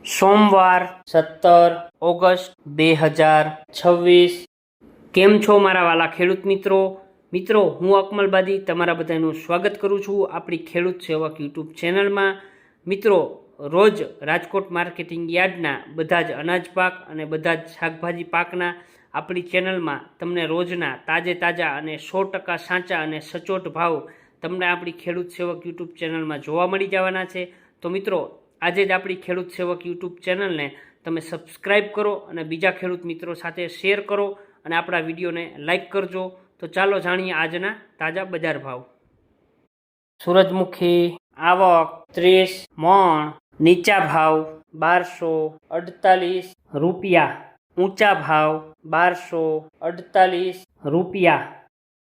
સોમવાર 17 ઓગસ્ટ 2026। કેમ છો મારા વાલા ખેડૂત મિત્રો હું અકમલબાદી તમારા બધાનું સ્વાગત કરું છું આપણી ખેડૂત સેવક યુટ્યુબ ચેનલમાં। મિત્રો રોજ રાજકોટ માર્કેટિંગ યાર્ડના બધા જ અનાજ પાક અને બધા જ શાકભાજી પાકના આપણી ચેનલમાં તમને રોજના તાજા અને 100% સાચા અને સચોટ ભાવ તમને આપણી ખેડૂત સેવક યુટ્યુબ ચેનલમાં જોવા મળી જવાના છે। તો મિત્રો આજે જ આપણી ખેડૂત સેવક યુટ્યુબ ચેનલને તમે સબસ્ક્રાઈબ કરો અને બીજા ખેડૂત મિત્રો સાથે શેર કરો અને આપણા વિડીયોને લાઈક કરજો। તો ચાલો જાણીએ આજના તાજા બજાર ભાવ। સૂરજમુખી આવક 30 મણ, નીચા ભાવ 1248 રૂપિયા, ઊંચા ભાવ 1248 રૂપિયા।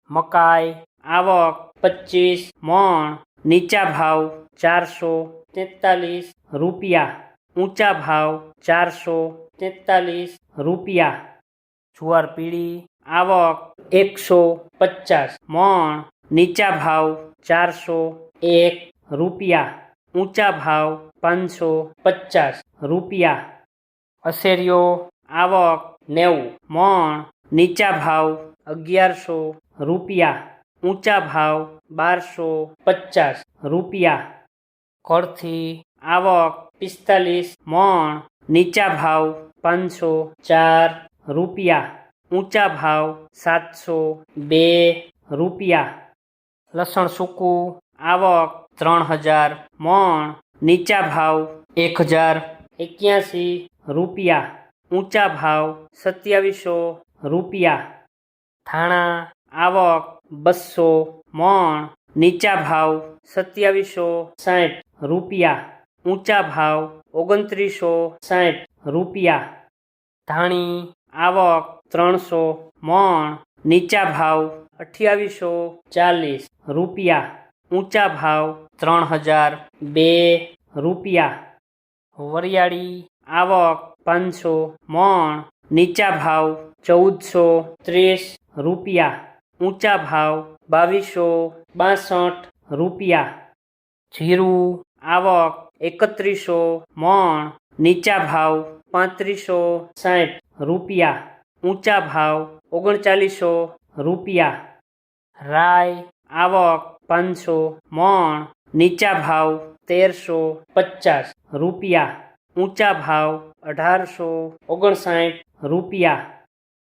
મકાઈ આવક 25 મણ, નીચા ભાવ 443 રૂપિયા, ઊંચા ભાવ 443 રૂપિયા। જુવાર પીળી આવક 150 મણ, નીચા ભાવ 401 રૂપિયા, ઊંચા ભાવ 550 રૂપિયા। અસેરિયો આવક 90 મણ, નીચા ભાવ 1100 રૂપિયા, ઊંચા ભાવ 1250 રૂપિયા। કોરથી આવક 45 મણ, નીચા ભાવ 504 રૂપિયા, ઊંચા ભાવ 702 રૂપિયા। લસણ સૂકું આવક 3000 મણ, નીચા ભાવ 1081 રૂપિયા, ઊંચા ભાવ 2700 રૂપિયા। ધાણા આવક 200 મણ, નીચા ભાવ 2760 રૂપિયા, ઊંચા ભાવ 2960 રૂપિયા। ધાણી આવક 300 મણ, નીચા ભાવ 2840 રૂપિયા, ઊંચા ભાવ 3002 રૂપિયા। વરિયાળી આવક 500 મણ, નીચા ભાવ 1430 રૂપિયા, ઊંચા ભાવ 2262 રૂપિયા। જીરું આવક 3100 મણ, નીચા ભાવ 3560 રૂપિયા, ઊંચા ભાવ 3900 રૂપિયા। રાઈ આવક 500 મણ, નીચા ભાવ 1350 રૂપિયા, ઊંચા ભાવ 1859 રૂપિયા।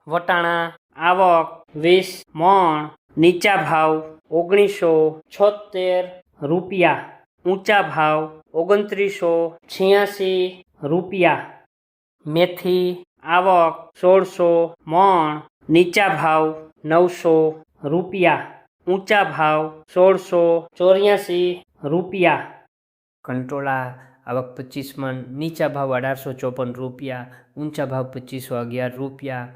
વટાણા આવક 20 મણ, નીચા ભાવ 1976 રૂપિયા, ઊંચા ભાવ 2986 રૂપિયા। મેથી આવક 1600 મણ, નીચા ભાવ 900 રૂપિયા, ઊંચા ભાવ 1684 રૂપિયા। કંટોળા આવક 25 મણ, નીચા ભાવ 1854 રૂપિયા, ઊંચા ભાવ 2511 રૂપિયા।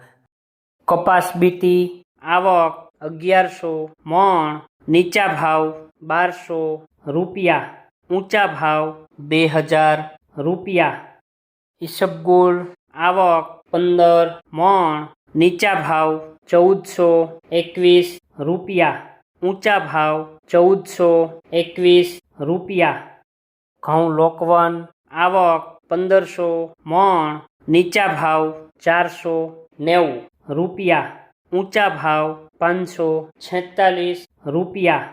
કપાસ બીટી આવક 1100 મણ, નીચા ભાવ 1200 રૂપિયા, ઊંચા ભાવ 2000 રૂપિયા। ઈસબગુલ આવક 15 મણ, નીચા ભાવ 1421 રૂપિયા, ઊંચા ભાવ 1421 રૂપિયા। ઘઉં લોકવન આવક 1500 મણ, નીચા ભાવ 490 રૂપિયા, ઊંચા ભાવ 546 રૂપિયા।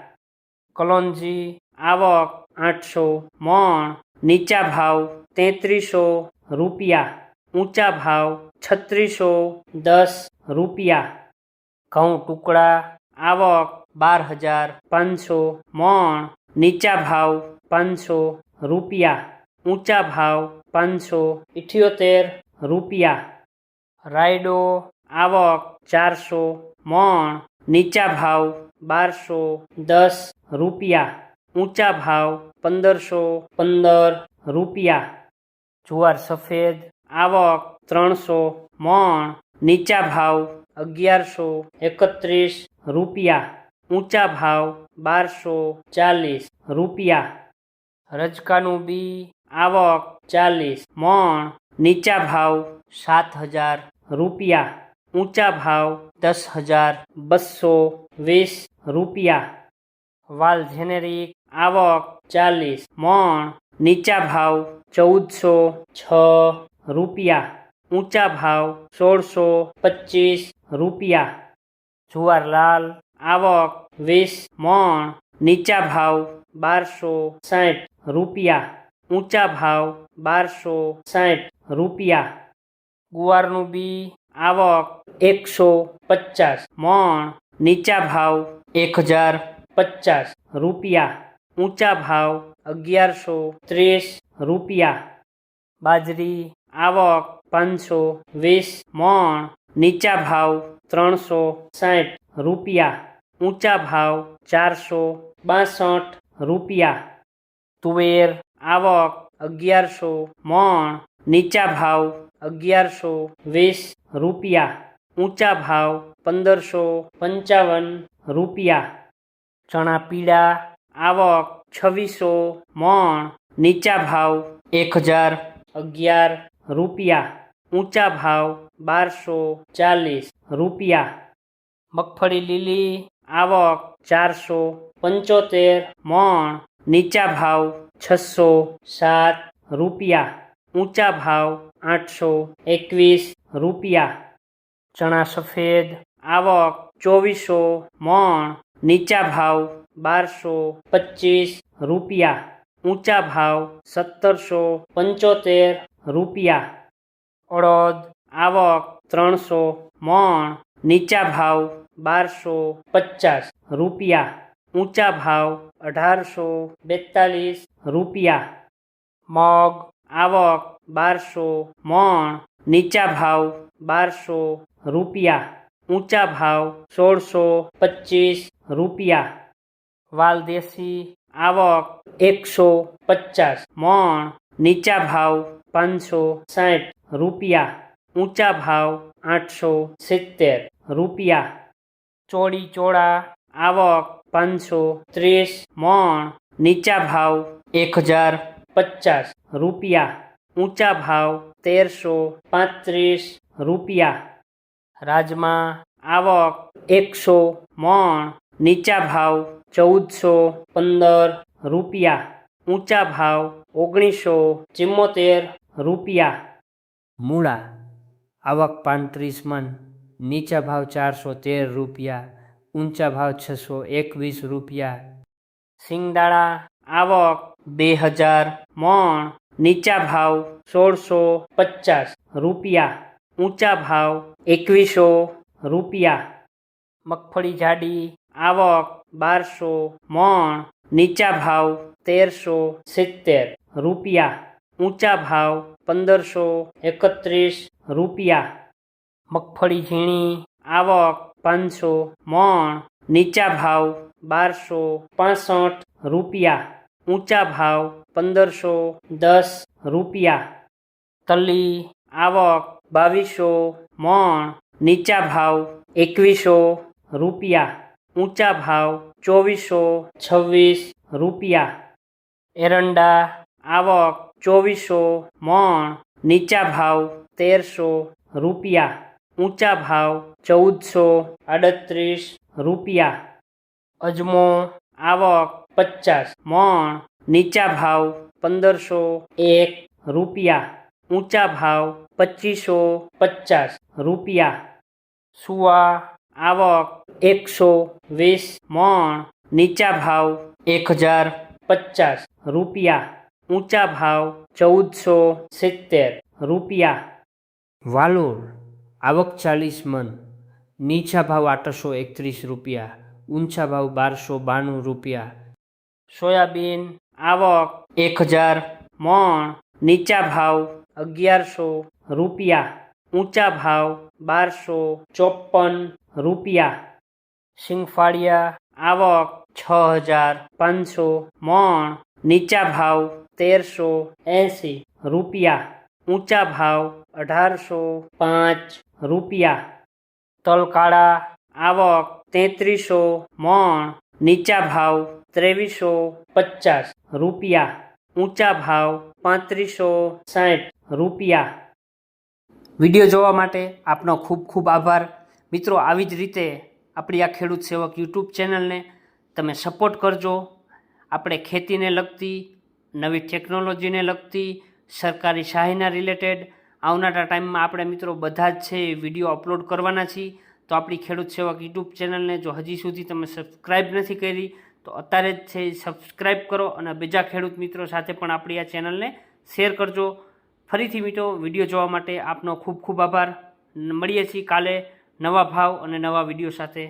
કલોંજી આવક 800 મણ, નીચા ભાવ 3300 રૂપિયા, ઊંચા ભાવ 3610 રૂપિયા। ઘઉં ટુકડા આવક 12500 મણ, નીચા ભાવ 500 રૂપિયા, ઊંચા ભાવ 578 રૂપિયા। રાયડો આવક 400 મણ, નીચા ભાવ 1210 રૂપિયા, ઊંચા ભાવ 1515 રૂપિયા। જુવાર સફેદ આવક 300 મણ, નીચા ભાવ 1131 રૂપિયા, ઊંચા ભાવ 1240 રૂપિયા। રજકાનું બી આવક 40 મણ, નીચા ભાવ 7000 રૂપિયા, ઊંચા ભાવ 10220 રૂપિયા। વાલ જેનેરિક આવક 40 મણ, નીચા ભાવ 1406 રૂપિયા. ઊંચા ભાવ 1625 રૂપિયા. જુવાર લાલ આવક 20 મણ. નીચા ભાવ 1260 રૂપિયા. ઊંચા ભાવ 1260 રૂપિયા. ગુવારનું બી આવક 150 મણ. નીચા ભાવ 1050 રૂપિયા. ઊંચા ભાવ 1130 રૂપિયા. બાજરી આવક 520 મણ. નીચા ભાવ 360 રૂપિયા. ઊંચા ભાવ 462 રૂપિયા. તુવેર આવક 1100 મણ. નીચા ભાવ 1120 રૂપિયા. ઊંચા ભાવ 1555 રૂપિયા. ચણા પીળા આવક 2600 મણ. નીચા ભાવ 1011 રૂપિયા. ઊંચા ભાવ 1240 રૂપિયા. મગફળી લીલી આવક 475 મણ. નીચા ભાવ 607 રૂપિયા. ઊંચા ભાવ 821 રૂપિયા. ચણા સફેદ આવક 2400 મણ. નીચા ભાવ 1225 રૂપિયા. ઊંચા ભાવ 1775 રૂપિયા. અડદ આવક 300 મણ. નીચા ભાવ 1250 રૂપિયા. ઊંચા ભાવ 1842 રૂપિયા. મગ આવક 1200 મણ. નીચા ભાવ 1200 રૂપિયા. ઊંચા ભાવ 1625 રૂપિયા. વાલદેશી આવક 150 મણ. નીચા ભાવ 560 રૂપિયા. ઊંચા ભાવ 870 રૂપિયા. ચોળી ચોળા આવક 530 મણ. નીચા ભાવ 1050 રૂપિયા. ઊંચા ભાવ 1335 રૂપિયા. રાજમા આવક 100 મણ. નીચા ભાવ 1415 રૂપિયા. ઊંચા ભાવ 1974 રૂપિયા. મૂળા આવક 35 મણ. નીચા ભાવ 413 રૂપિયા. ઊંચા ભાવ 621 રૂપિયા. સિંગદાણા આવક 2000 મણ. નીચા ભાવ 1650 રૂપિયા. ઊંચા ભાવ 2100 રૂપિયા. મગફળી જાડી આવક 1200 મણ. નીચા ભાવ 1370 રૂપિયા. ઊંચા ભાવ 1531 રૂપિયા. મગફળી ઝીણી આવક 500 મણ. નીચા ભાવ 1265 રૂપિયા. ઊંચા ભાવ 1510 રૂપિયા. તલી આવક 2200 મણ. નીચા ભાવ 2100 રૂપિયા. ઊંચા ભાવ 2426 રૂપિયા. એરંડા આવક 2400 મણ. નીચા ભાવ 1300 રૂપિયા. ઊંચા ભાવ 1438 રૂપિયા. અજમો આવક 50 મણ. નીચા ભાવ 1501 રૂપિયા. ઊંચા ભાવ 2550 રૂપિયા. સુવા આવક 120 મણ. નીચા ભાવ 1050 રૂપિયા. ઊંચા ભાવ 1470 રૂપિયા. વાલોર આવક 40 મણ. નીચા ભાવ 831 રૂપિયા. ઊંચા ભાવ 1292 રૂપિયા. સોયાબીન આવક 1000 મણ. નીચા ભાવ 1100 રૂપિયા. ઊંચા ભાવ 1254 રૂપિયા. સિંગફાળિયા આવક 6500 મણ. નીચા ભાવ 1380 રૂપિયા. ઊંચા ભાવ 1805 રૂપિયા. તલકાળા આવક 3300 મણ. નીચા ભાવ 2350 રૂપિયા. ઊંચા ભાવ 3560 રૂપિયા. વિડીયો જોવા માટે આપનો ખૂબ ખૂબ આભાર. મિત્રો, આવી જ રીતે આપણી આ ખેડૂત સેવક યુટ્યુબ ચેનલને તમે સપોર્ટ કરજો. આપણે ખેતીને લગતી, નવી ટેકનોલોજીને લગતી, સરકારી સહાયના રિલેટેડ આવનારા ટાઈમમાં આપણે મિત્રો બધા જ છે એ વિડીયો અપલોડ કરવાના છીએ. તો આપણી ખેડૂત સેવક યુટ્યુબ ચેનલને જો હજી સુધી તમે સબસ્ક્રાઈબ નથી કરી તો અત્યારે જ છે સબસ્ક્રાઈબ કરો અને બીજા ખેડૂત મિત્રો સાથે પણ આપણી આ ચેનલને શેર કરજો. ફરીથી મિત્રો વિડીયો જોવા માટે આપનો ખૂબ ખૂબ આભાર. મળીએ છીએ કાલે નવા ભાવ અને નવા વિડીયો સાથે.